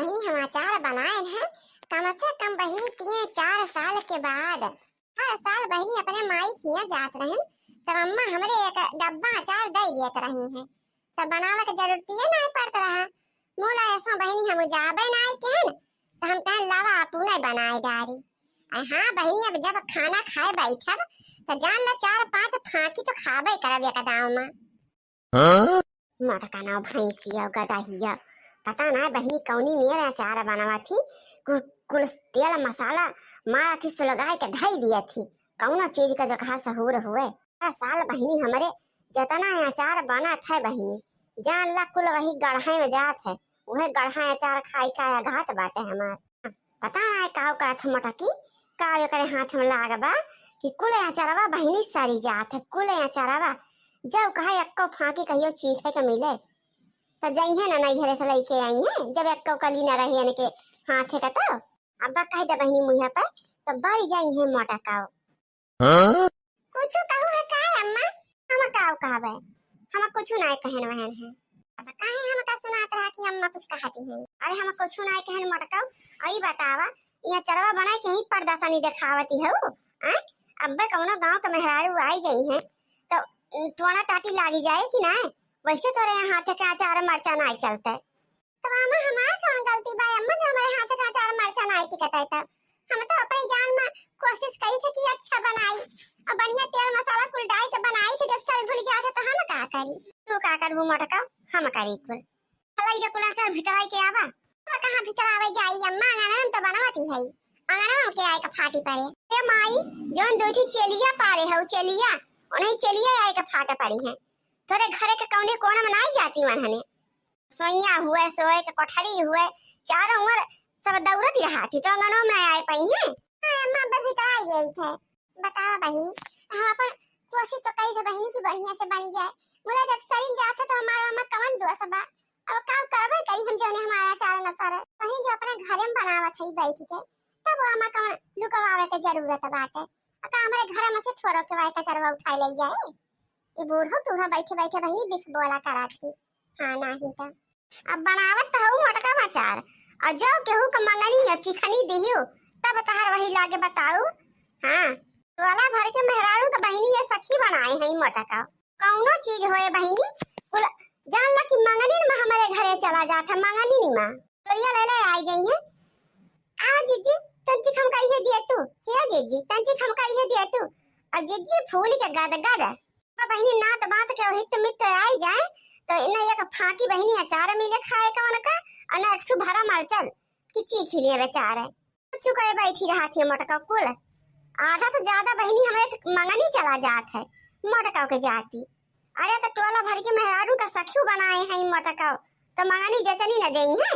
बहिनी हम अचार बनाए हैं कम से कम बहिनी 3-4 साल के बाद। हर साल बहिनी अपने माई खिया जात रहन तब अम्मा हमरे एक डब्बा अचार दे दियत रही है तब बनावे के जरूरत नहीं पड़त रहा। मोला ऐसा बहिनी हम जाबे नहीं केहन तो हम कहन लावा अपने बनाए डारी। हाँ बहिनी अब जब खाना खाए बैठब तो जान ला 4-5 फाकी तो खाबे करब एक दाव में। मोटका नाव भैंसिया गदहिया पता ना बहिनी कौनी मेरे अचार बनावा थी कुल तेल मसाला मारा थी सुलगाए के ढाई दिया थी कौनो चीज का जगह सहूर हुए। हर साल बहिनी हमारे जतना अचार बना था बहिनी जान ला कुल वही गढ़ाई में जात है वह गढ़ा अचार खाई का घात बाटे हमार। पता ना काव का था मटकी काव करे हाथ में लागबा कि कुल अचारवा बहिनी सारी जात है कुल अचारवा जब कहा एक्को फाकी कहियो चीखे के मिले तो जइहे ना नहीं हरे से लेके आइए जब एक्को कली ना रही ने के हाथे का तो अब कह दे बहिनी मुहिया पे तो बारी जाइए मोटा काव। कुछ कहू है का अम्मा हम काव कहबे हम कुछ ना कहन वहन है अब काहे हम का सुनात रहा कि अम्मा कुछ कहती है। अरे हम कुछ ना कहन मोटा काव आई बतावा ये चरवा बनाए के ही पर्दा सा नहीं दिखावती है आ अब कौनो गांव के मेहरारू आई जाई है तो टोना टाटी लागी जाए कि ना वैसे तोरे यहाँ हाथ के अचार मरचा नहीं चलते तब अम्मा हमार कौन गलती बा अम्मा जो हमारे हाथ का अचार मरचा नहीं टिकता है तब हम तो अपनी जान में कोशिश करी थी कि अच्छा बनाई और बढ़िया तेल मसाला कुल डाल के बनाई थी जब सर भूल जाते तो हम का करी तू का करबू मटका हम करी कुल हवाई जो कुल अचार भितराई के आवा हम कहां भीतर आवे जाई अम्मा अंगना तो बनवाती है अंगना के आए का फाटी पड़े ए माई जोन दोठी चलिया पारे है चलिया उन्हें चलिए आए के फाटा पड़ी है तोरे घरे के कौने कोना में नहीं जाती वहां सोइया हुए सोए के कोठरी हुए चारों उम्र सब दौड़त रहा थी तो अंगनों में आए पाई है। अम्मा बभी तो आई गई थे बताओ बहिनी हम अपन कोशिश तो करी थे बहिनी की बढ़िया से बन जाए मुला जब सरिन जात तो हमारा अम्मा कवन दोस्त बा अब का करबे करी हम जोने हमारा चार न सारे बहिनी जो अपने घरे में बनावत है बैठ के तब अम्मा कवन लुकवावे के जरूरत बाटे का हमारे घर में से छोरो के वाई का चरवा उठा ले जाए ये बूढ़ो टूढ़ा बैठे बैठे बहिनी बिख बोला करा थी। हाँ नहीं तो अब बनावत तो हूँ मटका अचार और जो केहू का मंगनी या चिखनी दियो तब तहर वही लागे बताऊ। हाँ वाला भर के मेहरारू तो बहिनी ये सखी बनाए हैं मटका कौनो चीज होए बहिनी जान ला कि मंगनी में हमारे घरे चला जाता मंगनी में तोरिया ले ले आई गई है आ जीजी तंची खमकाई है दिया तू हे जीजी तंची खमकाई है दिया तू और जीजी फूल के गद गद बहिनी नात बात के हित मित आई जाए तो इना एक फाकी बहिनी अचार मिले खाए कौन का अना एक भरा मरचल कि चीख लिए बेचारे चुका बैठी रहा थी मटका कुल आधा तो ज्यादा बहिनी हमारे मंगनी चला जात है मटका के जाती। अरे तो टोला भर के मेहरारू का सखियो बनाए हैं मटका तो मंगनी जचनी न देंगे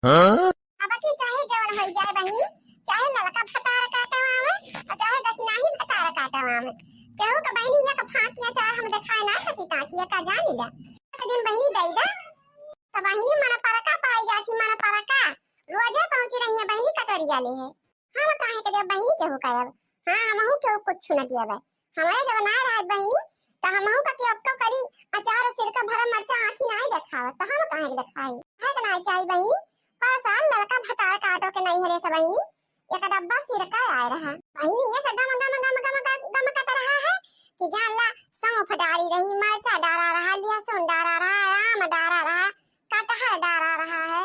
अब की चाहे जवन हो जाए बहिनी चाहे ललका भतार काटवा में और चाहे दखिनाही भतार काटवा में केहू का बहिनी या का फाकिया चार हम दिखाए ना सकी ताकि का जान लिया दिन बहिनी देगा तो बहिनी मन परका पाई जा कि मन परका रोजे पहुंची रही है बहिनी कटोरिया ले है हम काहे के जब बहिनी केहू कहब हां हमहु केहू कुछ न दियबे हमारे जब ना रहत बहिनी तो हमहु का के अक्को करी अचार सिरका भरा मरचा आंखी नहीं देखाव तो हम काहे के दिखाई है कि नहीं चाहिए बहिनी पर साल लड़का भतार काटो के नहीं हरे सब बहिनी एक डब्बा सिरका आए रहा बहिनी ये सदा गम का रहा है कि जान ला सौंफ डाली रही मरचा डाला रहा लहसुन डाला रहा आम डाला रहा कटहल डाला रहा है।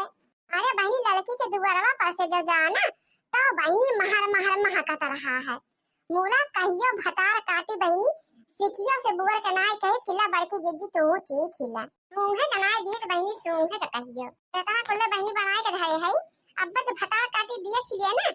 अरे बहिनी लड़की के दुआरवा पर से जो जाना तो बहिनी महर महकत रहा है मूला कहियो भतार काटी बहिनी सिकियो से बुगर के नाई कहे किला बड़की जिज्जी तू ची खिला सूंघे के नाई दिए बहिनी सूंघे के कहियो तेरा कुल्ले बहिनी बनाए के धरे है अब तो भतार काटी दिए खिले ना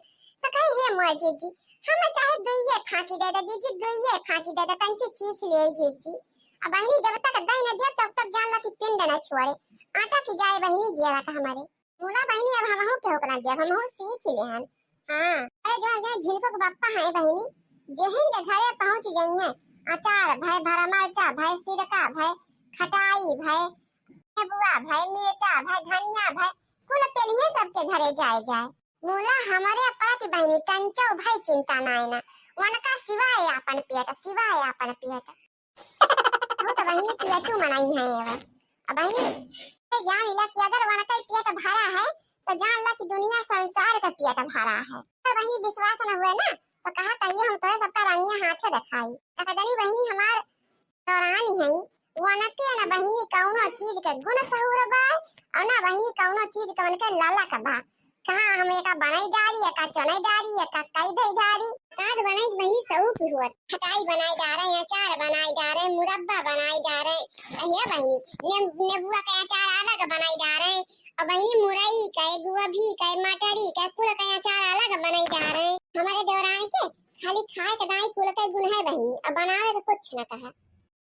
तो कहे ये मोर जिज्जी हम चाहे दुइये फाकी दे दे जीजी दुइये फाकी दे दे तंची चीख ले जीजी अब बहिनी जब तक दई न दिया तब तक जान ला कि पिंड न छोड़े आटा की जाए बहिनी दिया का हमारे मूला बहिनी अब हमहु के होकना दिया हमहु सीख ले हन। हां अरे जो झिलको के बापा है बहिनी जेहिन के घरे पहुंच गई है अचार भाई भरा मरचा भाई सिरका भाई खटाई भाई बुआ भाई मिर्चा भाई धनिया भाई कुल तेलिए सबके घरे जाए मूला हमारे पाती बहिनी तंचो भाई चिंता नाय ना वनका सिवाय अपन पेट हो तो बहिनी पेटू मनाई है अब बहिनी जान ला कि अगर वनका पेट भरा है तो जान ला कि दुनिया संसार का पेट भरा है। और बहनी विश्वास न हुए ना तो कहा कहिए हम तोरे सबका रंगे हाथे दिखाई। कदरी बहनी हमार दौरानी है वो नके ना बहनी कौनो चीज के गुण सहूर बा और ना बहनी कौनो चीज के उनके लाला का बा। कहां हम एका बनाई डारी एका चनाई डारी एका कई दई डारी काद बनाई बहनी सऊ की हुआ खटाई बनाई डारे अचार बनाई डारे मुरब्बा बनाई डारे अहिया बहनी नेबुआ का अचार अलग बनाई डारे और बहनी मुरई का गोभी का मटरी का कुल का अचार अलग बनाई डारे। हमारे दौरान के खाली खाए के दाई कुल के गुण है बहनी अब बनावे तो कुछ न कहा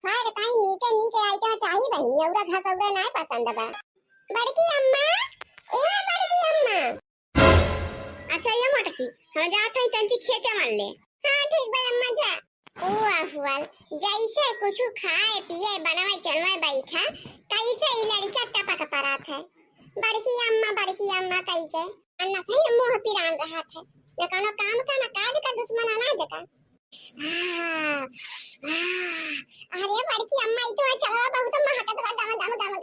खाए के ताई नीके नीके आइटम चाहिए बहनी औरा घास औरा नहीं पसंद बा। बड़की अम्मा ए बड़की अम्मा अच्छा ये मटकी हम जाते हैं तंची खेते मान ले। हां ठीक भाई अम्मा जा ओ अहवाल जैसे कुछ खाए पिए बनावे चलवाए बैठा कैसे ही लड़का टपक परात है। बड़की अम्मा कही के अन्ना सही मोह पिरान रहा था न कोनो काम का न काज का दुश्मन ना जका। अरे बड़की अम्मा ई तो चलवा बहुत महकत बा दम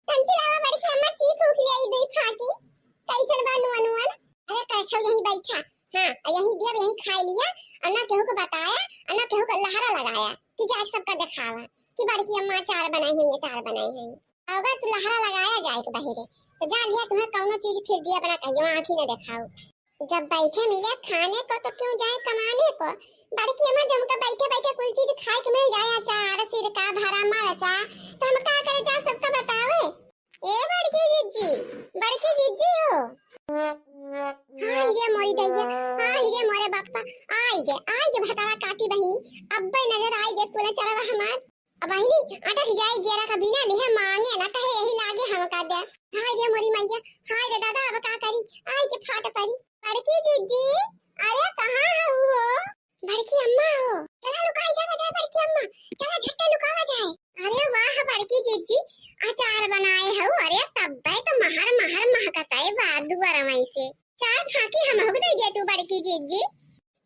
तंची लावा बड़की अम्मा चीख उठ गई दुई फाकी कैसन बा नुअन अरे कैठो यही बैठा हां यही देव यही खा लिया अन्ना केहू को बताया अन्ना केहू को लहरा लगाया कि जाके सबका दिखावा कि बड़की अम्मा अचार बनाई है अचार बनाई है। अगर तू लहरा लगाया जाए के बहिरे तो जा लिया तुम्हें कौनो चीज फिर दिया बना कहियो आंखी न दिखाओ। जब बैठे मिले खाने को तो क्यों जाए कमाने को। बड़की अम्मा जब हमका बैठे बैठे कोई चीज खाए के मिल जाए अचार सिरका भरा मरचा तो हम का करे जा सबका बतावे। ए बड़की जीजी हो हां रे मोरी दैया हां रे मोरे बाप्पा आई गे भतारा काटी बहिनी अब्बे नजर आई दे कुला चरवा हमार अब बहिनी अटक जाए जेरा का बिना लेहे मांगे ना कहे यही लागे हम का दे। हाय रे मोरी मैया हाय रे दादा अब का करी आई के फाट पड़ी। बड़की जीजी अरे कहां है वो बड़की अम्मा हो चला लुकाई जावा जाए बड़की अम्मा चला झट्टे लुकावा जाए। अरे वाह बड़की जीजी अचार बनाए हो अरे तब्बे तो महर महकता है बात दुआरा वहीं से चार फाकी हम हो दे दिया तू बड़की जीजी।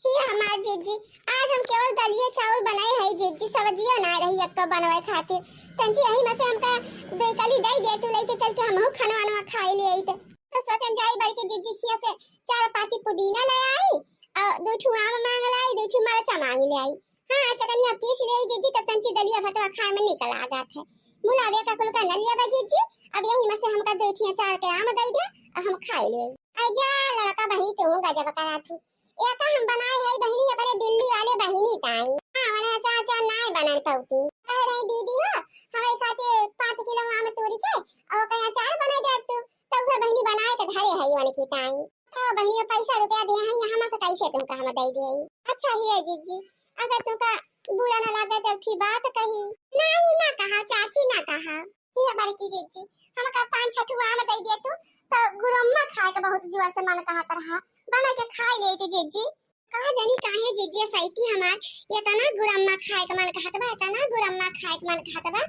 ही हमार जीजी आज हम केवल दलिया चावल बनाए है जीजी सब्जियां ना रही अब तो बनवाए खातिर तंजी यही में से हमका देकली दे दे तू लेके चल के हम हो खाना वाना खाई ले आई तो सोचन जाई बड़की जीजी खिया से चार पाती पुदीना ले आई और दो ठू आम मांग लाई दो ठू मरचा मांग ले आई। हां चटनिया पीस ले आई जीजी तो तंजी दलिया भतवा खाए में निकल आ जात है मुलावे का कुल का नलिया बा जीजी अब यही में से हमका दो ठिया चार के आम दे दे और हम खाई ले आई जा लड़का बही तो गजब कराची या तो हम बनाए है बहिनी अपने दिल्ली वाले बहिनी ताई हां वाला चाचा नाय बनाए पौती कह रही दीदी हो हमारे खातिर 5 किलो आम तोड़ी के और कया चार बनाए दे तो वो बहिनी बनाए के घरे है वाले की ताई तो बहिनी पैसा रुपया दे है यहां से कैसे तुमका हम दे दे। अच्छा ही है जीजी अगर तुमका बुरा ना लगे तो ठीक बात कही नहीं ना कहा चाची ना कहा ये बड़की जीजी हमका 5-6 ठू आम दे दे तो गुरम्मा खाए के बहुत जोर से मन कहा तरहा बना के खा ले थे जीजी कहा जानी काहे जीजी सैती हमार ये तना गुरम्मा खाए के मन कहत बा तना गुरम्मा खाए के मन कहत बा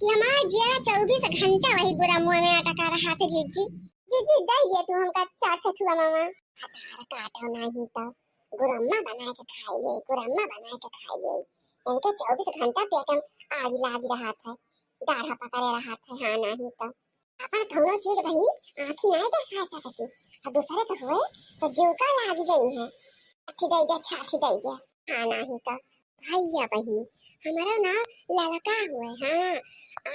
कि हमार जेरा 24 घंटा वही गुरम्मा में अटका रहा था जीजी दे ये तू हमका 4 ठुआ मामा हटार काटो नहीं तो गुरम्मा बना के खाई ले गुरम्मा बना के खाई ले इनके 24 घंटा पेट में आग लाग रहा था दाढ़ा पकड़े रहा था हां नहीं तो अपन कौनो चीज बहिनी आंखी नहीं देखा सकती और दूसरे को हुए तो जोका लाग जाई है अच्छी दे दे छाठी दे दे हां नहीं तो भैया बहिनी हमारा ना ललका हुए हां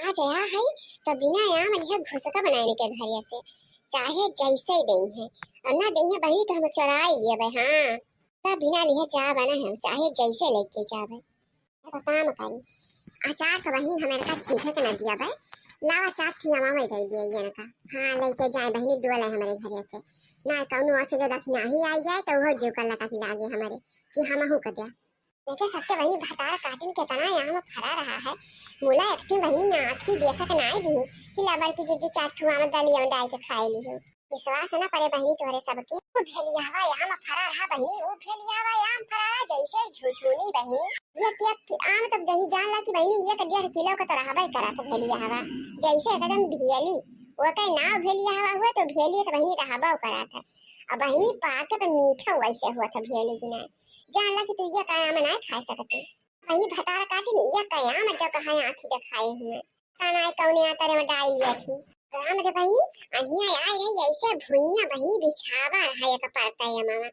आ गया है तो बिना आम लिया घुसका बनाने के घर से चाहे जैसे ही दई है और ना दई है बहिनी तो हम चुराई लिए भाई हां तब बिना लिए जा बना है चाहे जैसे लेके जावे तो काम करी अचार तो बहिनी हमारे का चीखे के ना दिया भाई लावा चाट थी मामा दे दिए ये ना का हां लेके जाए बहिनी डोला हमारे घर से ना कौनो और से ज्यादा नहीं आई जाए तो वो जो कल लगा लागे हमारे कि हम हो कर दिया देखे सकते बहिनी भटारा काटिन के तना यहाँ में फरा रहा है मुला एकती बहिनी आंखी देखा के नाई दी कि लबर की जीजी चाट ठुआ में दलिया में डाल के खाए ली हो विश्वास ना पड़े बहिनी तोरे सबके वो भेलिया हवा यहाँ में फरा रहा बहिनी वो भेलिया हवा यहाँ फरा जैसे झुझुनी बहिनी ये क्या कि आम तब जहीं जान ला कि बहिनी ये 1.5 किलो का तरह हवा करा था भेलिया हवा जैसे एकदम भेली वो कहीं ना भेलिया हवा हुआ तो भेलिए तो बहिनी का हवा करा था अब बहिनी पाके पे मीठा वैसे हुआ था भेली की ना जान ला कि तू ये काया में ना खा सकती बहिनी भटारा काटी नहीं ये काया में जो कहा आंखी दिखाए हुए खाना कौने आटा में डाल लिया थी राम रे बहिनी अहिया आए रही ऐसे भुइया बहिनी बिछावा रहा है कपारता है मामा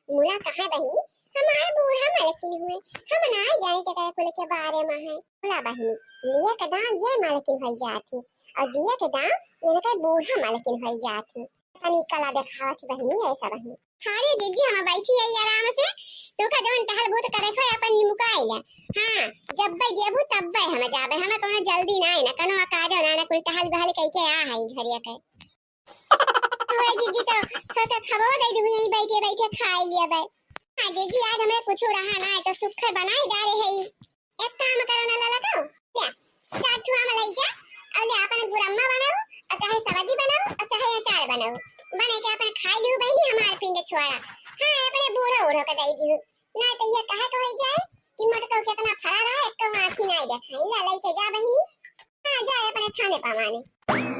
मुला कहाँ बहिनी हमारे बूढ़ा मालकिन हुए हम ना जाने जगह कुल के बारे में है मुला बहिनी लिए कदा ये मालकिन हो जाती और दिए कदा इनका बूढ़ा मालकिन हो जाती तनी कला दिखावा थी बहिनी ऐसा बहिनी हारे दीदी हम बैठी है आराम से तो का जवन टहल बहुत करे खो अपन मुकाइला हां जब भाई देबू तब भाई हम जाबे हम कोनो जल्दी ना है ना कनो काजो ना कुल टहल बहल कह के आ है घरिया के ओए दीदी तो खबो दे दूं यही बैठे बैठे खा लिया भाई हां दीदी आज हमें कुछ रहा ना है तो सुखर बनाई डाले है एक काम करो ना लगाओ क्या चाटुआ में लई जा और ले अपन गुरम्मा बनाओ और चाहे सब्जी बनाओ और चाहे अचार बनाओ बने के अपन खा लियो बहनी हमारे पिंड छोड़ा हां अपने बूढ़ो उड़ो का दई दियो ना तो ये कहे को हो जाए कि मटको कितना फरा रहा है तो आंखी नहीं देखा ले लई के जा बहनी हां जा अपने खाने पावाने